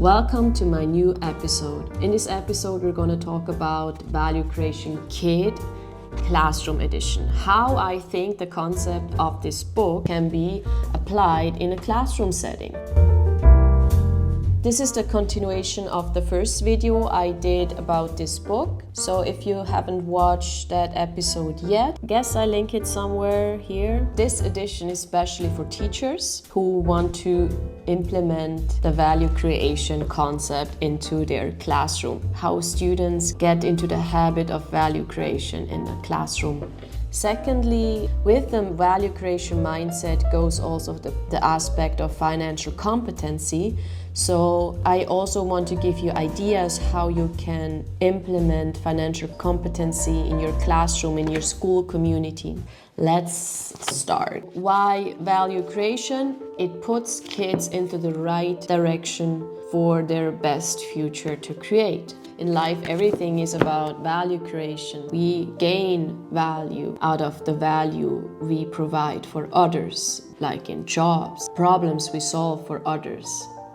Welcome to my new episode. In this episode, we're going to talk about Value Creation Kid Classroom Edition. How I think the concept of this book can be applied in a classroom setting. This is the continuation of the first video I did about this book. So if you haven't watched that episode yet, guess I link it somewhere here. This edition is especially for teachers who want to implement the value creation concept into their classroom. How students get into the habit of value creation in the classroom. Secondly, with the value creation mindset goes also the aspect of financial competency. So I also want to give you ideas how you can implement financial competency in your classroom, in your school community. Let's start. Why value creation? It puts kids into the right direction for their best future to create. In life, everything is about value creation. We gain value out of the value we provide for others, like in jobs, problems we solve for others.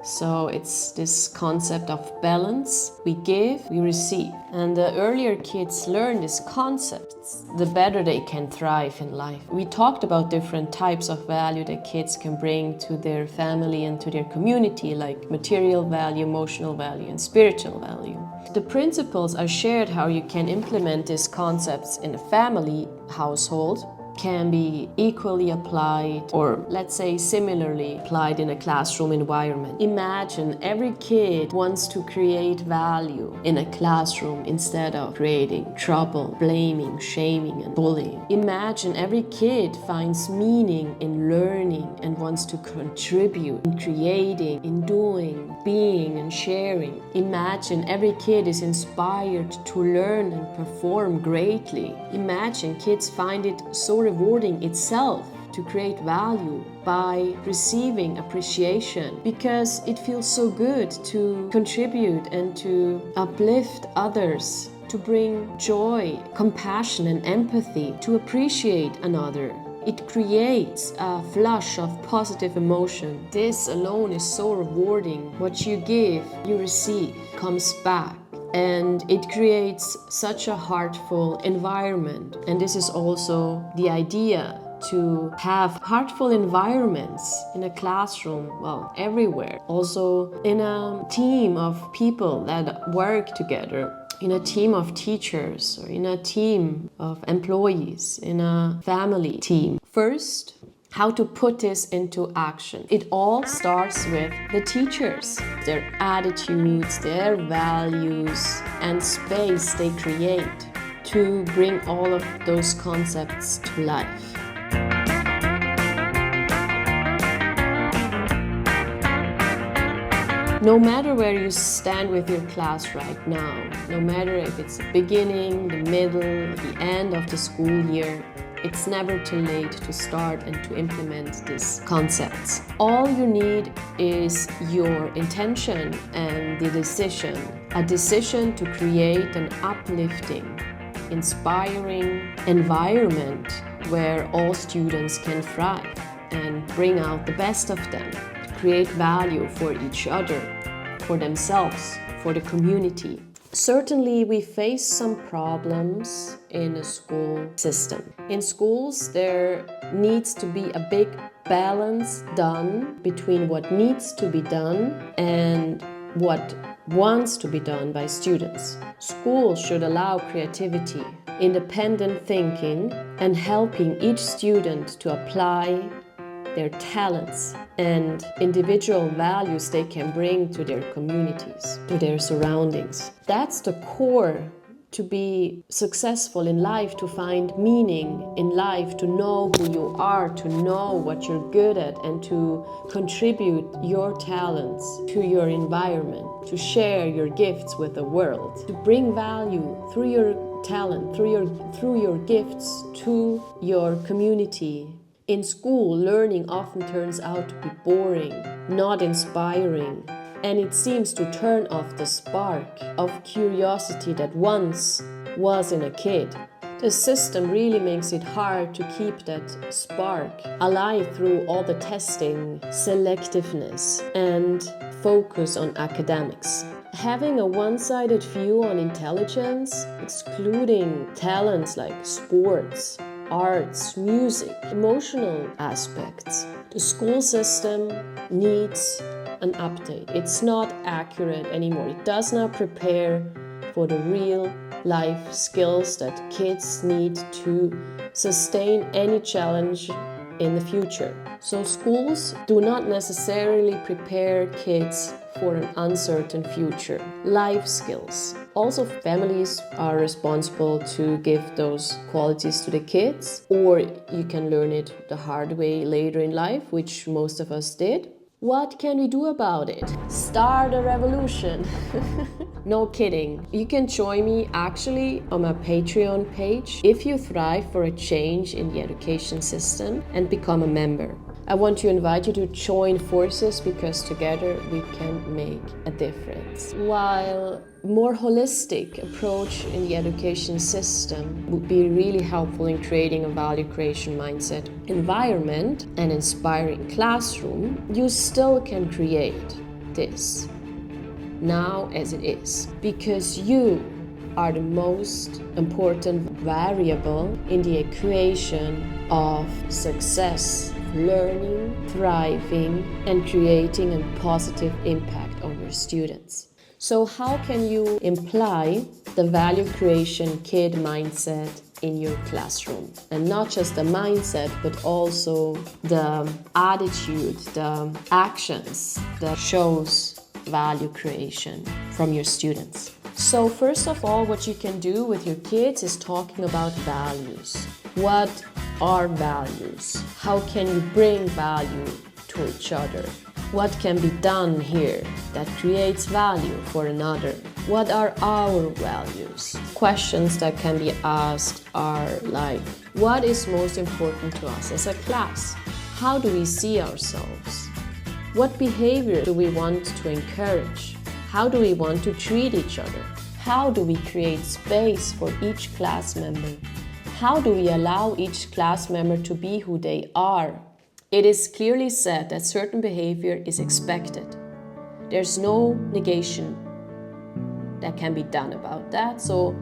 So it's this concept of balance. We give, we receive. And the earlier kids learn these concepts, the better they can thrive in life. We talked about different types of value that kids can bring to their family and to their community, like material value, emotional value, and spiritual value. The principles are shared how you can implement these concepts in a family household can be equally applied, or let's say similarly applied in a classroom environment. Imagine every kid wants to create value in a classroom instead of creating trouble, blaming, shaming, and bullying. Imagine every kid finds meaning in learning and wants to contribute in creating, in doing, being, and sharing. Imagine every kid is inspired to learn and perform greatly. Imagine kids find it so rewarding itself to create value by receiving appreciation, because it feels so good to contribute and to uplift others, to bring joy, compassion, and empathy, to appreciate another. It creates a flush of positive emotion. This alone is so rewarding. What you give, you receive, comes back. And it creates such a heartful environment. And this is also the idea, to have heartful environments in a classroom, well, everywhere. Also in a team of people that work together, in a team of teachers, or in a team of employees, in a family team. First, how to put this into action. It all starts with the teachers, their attitudes, their values, and space they create to bring all of those concepts to life. No matter where you stand with your class right now, no matter if it's the beginning, the middle, the end of the school year, it's never too late to start and to implement these concepts. All you need is your intention and the decision. A decision to create an uplifting, inspiring environment where all students can thrive and bring out the best of them. Create value for each other, for themselves, for the community. Certainly, we face some problems in a school system. In schools, there needs to be a big balance done between what needs to be done and what wants to be done by students. Schools should allow creativity, independent thinking, and helping each student to apply their talents and individual values they can bring to their communities, to their surroundings. That's the core to be successful in life, to find meaning in life, to know who you are, to know what you're good at, and to contribute your talents to your environment, to share your gifts with the world, to bring value through your talent, through your gifts to your community. In school, learning often turns out to be boring, not inspiring, and it seems to turn off the spark of curiosity that once was in a kid. The system really makes it hard to keep that spark alive through all the testing, selectiveness, and focus on academics. Having a one-sided view on intelligence, excluding talents like sports, arts, music, emotional aspects. The school system needs an update. It's not accurate anymore. It does not prepare for the real life skills that kids need to sustain any challenge in the future. So schools do not necessarily prepare kids for an uncertain future. Life skills. Also, families are responsible to give those qualities to the kids, or you can learn it the hard way later in life, which most of us did. What can we do about it? Start a revolution. No kidding. You can join me actually on my Patreon page if you thrive for a change in the education system and become a member. I want to invite you to join forces because together we can make a difference. While more holistic approach in the education system would be really helpful in creating a value creation mindset environment and inspiring classroom, you still can create this now as it is, because you are the most important variable in the equation of success, learning, thriving, and creating a positive impact on your students. So how can you imply the value creation kid mindset in your classroom? And not just the mindset, but also the attitude, the actions that shows value creation from your students. So first of all, what you can do with your kids is talking about values. What are values? How can you bring value to each other? What can be done here that creates value for another? What are our values? Questions that can be asked are like, what is most important to us as a class? How do we see ourselves? What behavior do we want to encourage? How do we want to treat each other? How do we create space for each class member? How do we allow each class member to be who they are? It is clearly said that certain behavior is expected. There's no negation that can be done about that. So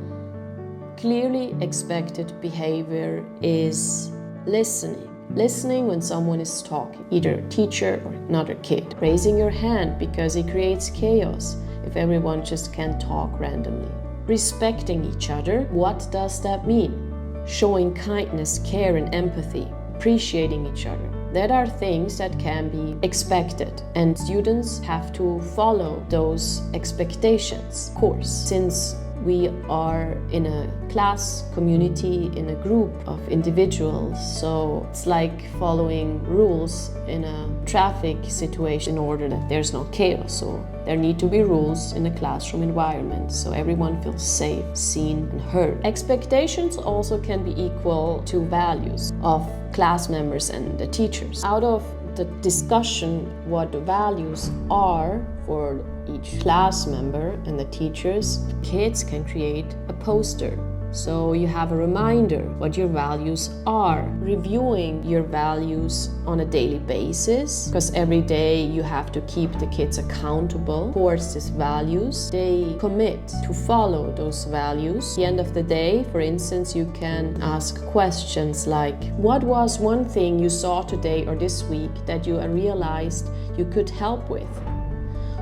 clearly expected behavior is listening. Listening when someone is talking, either a teacher or another kid. Raising your hand because it creates chaos if everyone just can talk randomly. Respecting each other, what does that mean? Showing kindness, care, and empathy. Appreciating each other. That are things that can be expected, and students have to follow those expectations. Of course, since we are in a class community, in a group of individuals, so it's like following rules in a traffic situation in order that there's no chaos. So there need to be rules in a classroom environment so everyone feels safe, seen, and heard. Expectations also can be equal to values of class members and the teachers. Out of the discussion what the values are for each class member and the teachers, kids can create a poster. So you have a reminder what your values are. Reviewing your values on a daily basis, because every day you have to keep the kids accountable towards these values. They commit to follow those values. At the end of the day, for instance, you can ask questions like, what was one thing you saw today or this week that you realized you could help with?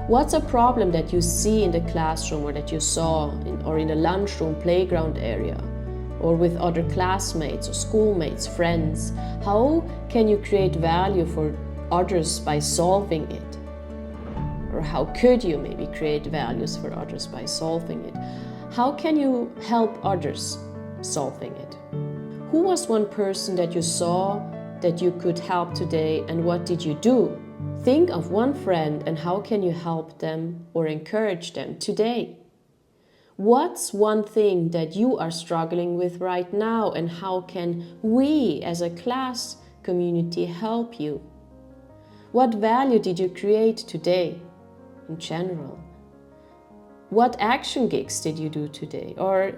What's a problem that you see in the classroom or that you saw in the lunchroom, playground area, or with other classmates or schoolmates, friends? How can you create value for others by solving it? Or how could you maybe create values for others by solving it? How can you help others solving it? Who was one person that you saw that you could help today, and what did you do? Think of one friend and how can you help them or encourage them today? What's one thing that you are struggling with right now, and how can we as a class community help you? What value did you create today in general? What action gigs did you do today? Or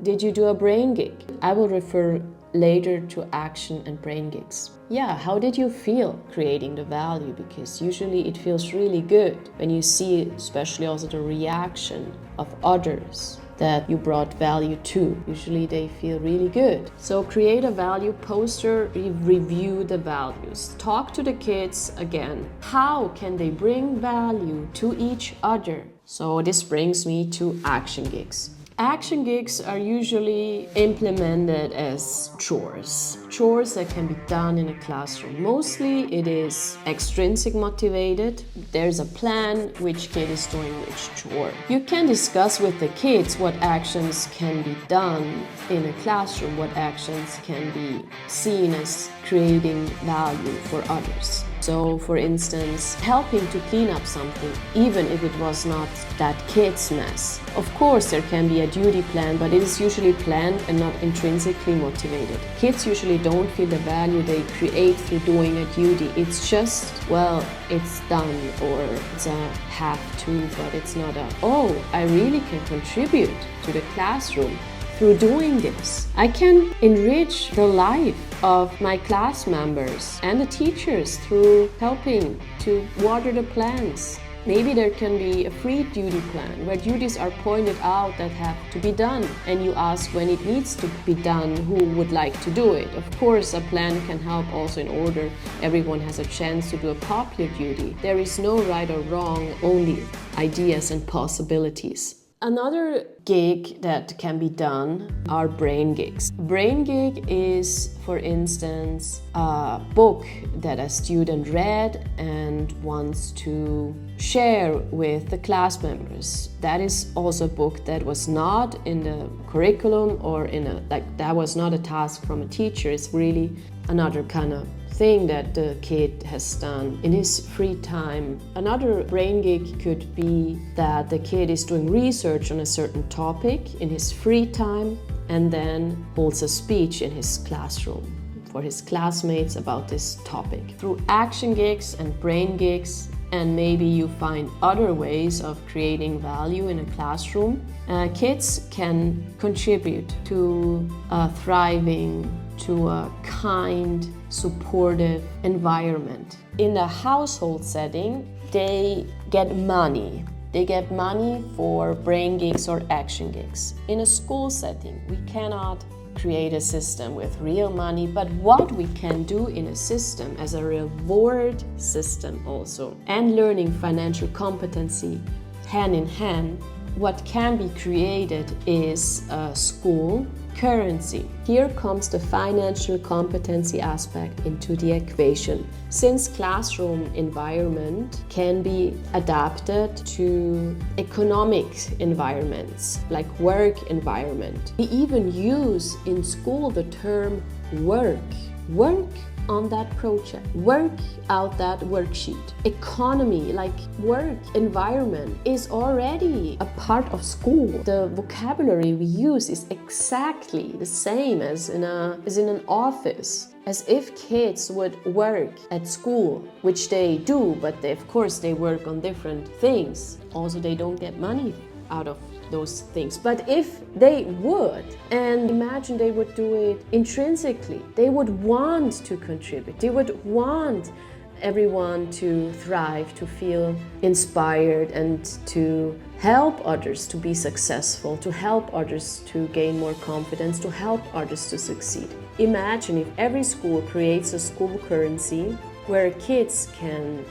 Did you do a brain gig? I will refer later to action and brain gigs. Yeah, how did you feel creating the value? Because usually it feels really good when you see, especially also the reaction of others that you brought value to. Usually they feel really good. So create a value poster, review the values. Talk to the kids again. How can they bring value to each other? So this brings me to action gigs. Action gigs are usually implemented as chores. Chores that can be done in a classroom. Mostly it is extrinsic motivated. There's a plan which kid is doing which chore. You can discuss with the kids what actions can be done in a classroom, what actions can be seen as creating value for others. So, for instance, helping to clean up something, even if it was not that kid's mess. Of course, there can be a duty plan, but it is usually planned and not intrinsically motivated. Kids usually don't feel the value they create through doing a duty. It's just, well, it's done, or it's a have to, but it's not a, oh, I really can contribute to the classroom through doing this. I can enrich the life of my class members and the teachers through helping to water the plants. Maybe there can be a free duty plan where duties are pointed out that have to be done, and you ask when it needs to be done, who would like to do it. Of course, a plan can help also in order everyone has a chance to do a popular duty. There is no right or wrong, only ideas and possibilities. Another gig that can be done are brain gigs. Brain gig is, for instance, a book that a student read and wants to share with the class members. That is also a book that was not in the curriculum or that was not a task from a teacher. It's really another kind of thing that the kid has done in his free time. Another brain gig could be that the kid is doing research on a certain topic in his free time and then holds a speech in his classroom for his classmates about this topic. Through action gigs and brain gigs, and maybe you find other ways of creating value in a classroom, kids can contribute to a thriving, to a kind, supportive environment. In a household setting, they get money. They get money for brain gigs or action gigs. In a school setting, we cannot create a system with real money, but what we can do in a system as a reward system also, and learning financial competency hand in hand, what can be created is a school currency. Here comes the financial competency aspect into the equation. Since classroom environment can be adapted to economic environments, like work environment. We even use in school the term work. Work on that project, work out that worksheet. Economy, like work environment, is already a part of school. The vocabulary we use is exactly the same as in an office. As if kids would work at school, which they do, but of course they work on different things. Also, they don't get money out of those things. But if they would, and imagine they would do it intrinsically, they would want to contribute, they would want everyone to thrive, to feel inspired, and to help others to be successful, to help others to gain more confidence, to help others to succeed. Imagine if every school creates a school currency where kids can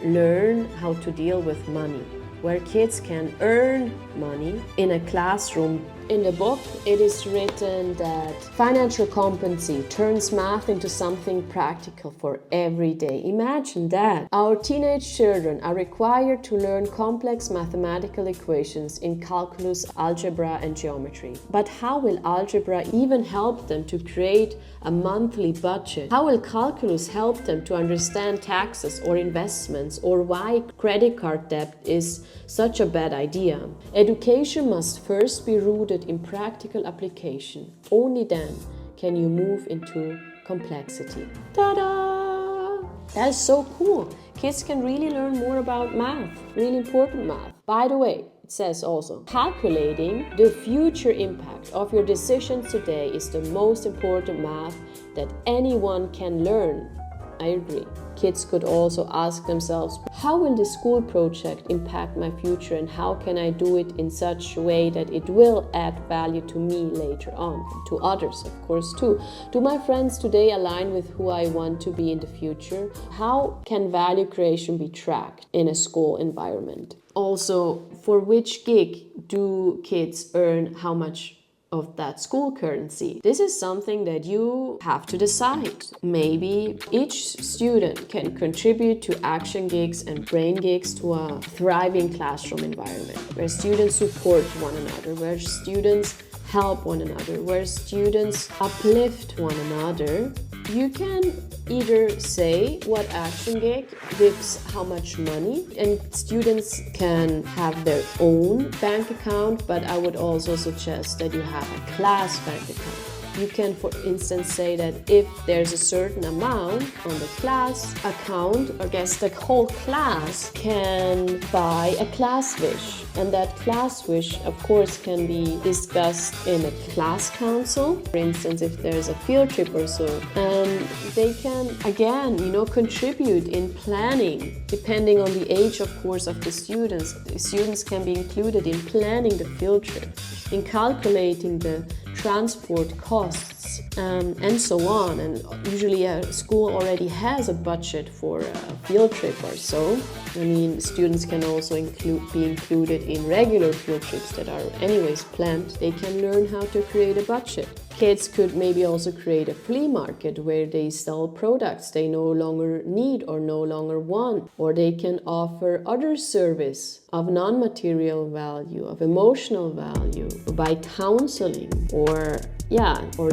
learn how to deal with money, where kids can earn money in a classroom. In the book, it is written that financial competency turns math into something practical for every day. Imagine that. Our teenage children are required to learn complex mathematical equations in calculus, algebra, and geometry. But how will algebra even help them to create a monthly budget? How will calculus help them to understand taxes or investments, or why credit card debt is such a bad idea? Education must first be rooted in practical application. Only then can you move into complexity. Ta-da! That is so cool. Kids can really learn more about math, really important math. By the way, It says also, calculating the future impact of your decisions today is the most important math that anyone can learn. I agree. Kids could also ask themselves, how will the school project impact my future and how can I do it in such a way that it will add value to me later on, to others of course too. Do my friends today align with who I want to be in the future? How can value creation be tracked in a school environment? Also, for which gig do kids earn how much of that school currency? This is something that you have to decide. Maybe each student can contribute to action gigs and brain gigs to a thriving classroom environment where students support one another, where students help one another, where students uplift one another. You can either say what action gig gives how much money, and students can have their own bank account, but I would also suggest that you have a class bank account. You can, for instance, say that if there's a certain amount on the class account, I guess the whole class can buy a class wish. And that class wish, of course, can be discussed in a class council. For instance, if there's a field trip or so. And they can, again, contribute in planning, depending on the age, of course, of the students. The students can be included in planning the field trip, in calculating the transport costs, and so on. And usually a school already has a budget for a field trip or so. I mean, students can also be included in regular field trips that are anyways planned. They can learn how to create a budget. Kids could maybe also create a flea market where they sell products they no longer need or no longer want, or they can offer other service of non-material value, of emotional value, by counseling or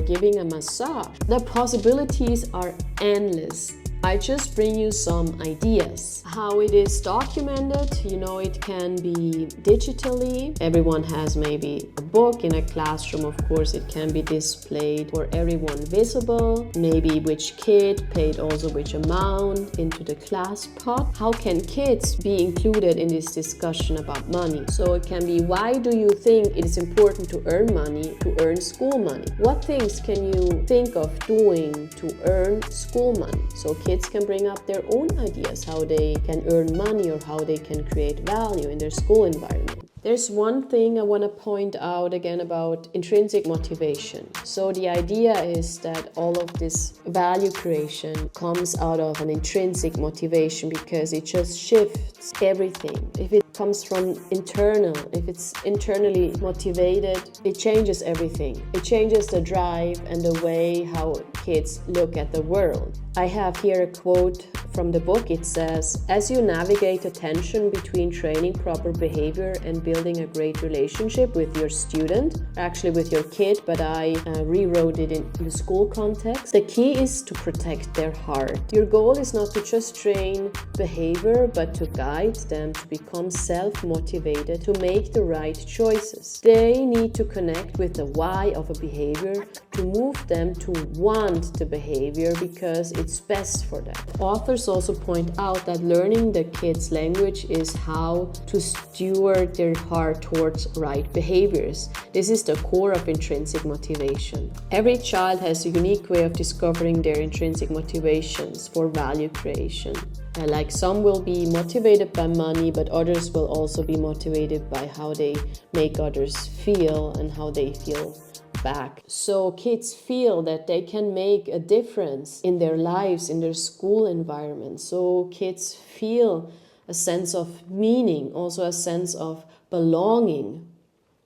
giving a massage. The possibilities are endless. I just bring you some ideas. How it is documented, it can be digitally. Everyone has maybe a book in a classroom, of course, it can be displayed for everyone visible. Maybe which kid paid also which amount into the class pot. How can kids be included in this discussion about money? So it can be, why do you think it is important to earn money, to earn school money? What things can you think of doing to earn school money? So kids can bring up their own ideas how they can earn money or how they can create value in their school environment. There's one thing I want to point out again about intrinsic motivation. So the idea is that all of this value creation comes out of an intrinsic motivation because it just shifts everything. If it comes from internal, if it's internally motivated, it changes everything. It changes the drive and the way how kids look at the world. I have here a quote from the book. It says, as you navigate the tension between training proper behavior and building a great relationship with your student, actually with your kid, but I rewrote it in the school context. The key is to protect their heart. Your goal is not to just train behavior, but to guide them to become self-motivated to make the right choices. They need to connect with the why of a behavior to move them to want the behavior because it's best for them. Authors also point out that learning the kids' language is how to steward their heart towards right behaviors. This is the core of intrinsic motivation. Every child has a unique way of discovering their intrinsic motivations for value creation. Like some will be motivated by money, but others will also be motivated by how they make others feel and how they feel back. So kids feel that they can make a difference in their lives, in their school environment. So kids feel a sense of meaning, also a sense of belonging.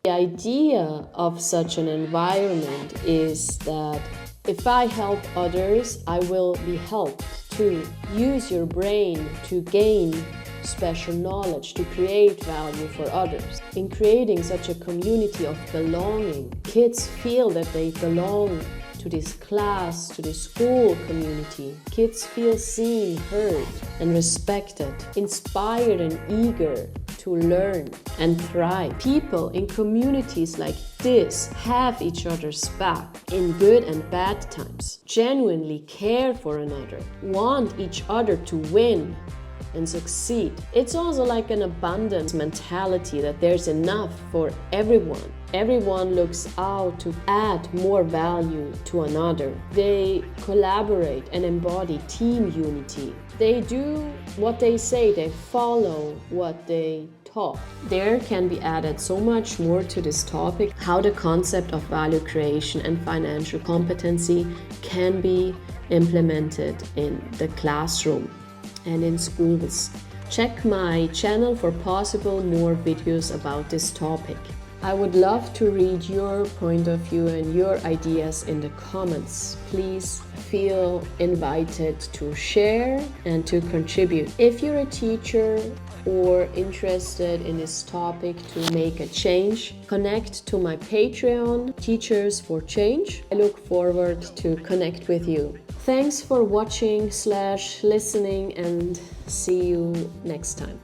The idea of such an environment is that if I help others, I will be helped to use your brain to gain special knowledge, to create value for others. In creating such a community of belonging, kids feel that they belong to this class, to this school community. Kids feel seen, heard, and respected, inspired and eager to learn and thrive. People in communities like this have each other's back in good and bad times, genuinely care for another, want each other to win, and succeed. It's also like an abundance mentality that there's enough for everyone. Everyone looks out to add more value to another. They collaborate and embody team unity. They do what they say, they follow what they talk. There can be added so much more to this topic, how the concept of value creation and financial competency can be implemented in the classroom and in schools. Check my channel for possible more videos about this topic. I would love to read your point of view and your ideas in the comments. Please feel invited to share and to contribute. If you're a teacher or interested in this topic to make a change, connect to my Patreon, Teachers for Change. I look forward to connect with you. Thanks for watching/listening and see you next time.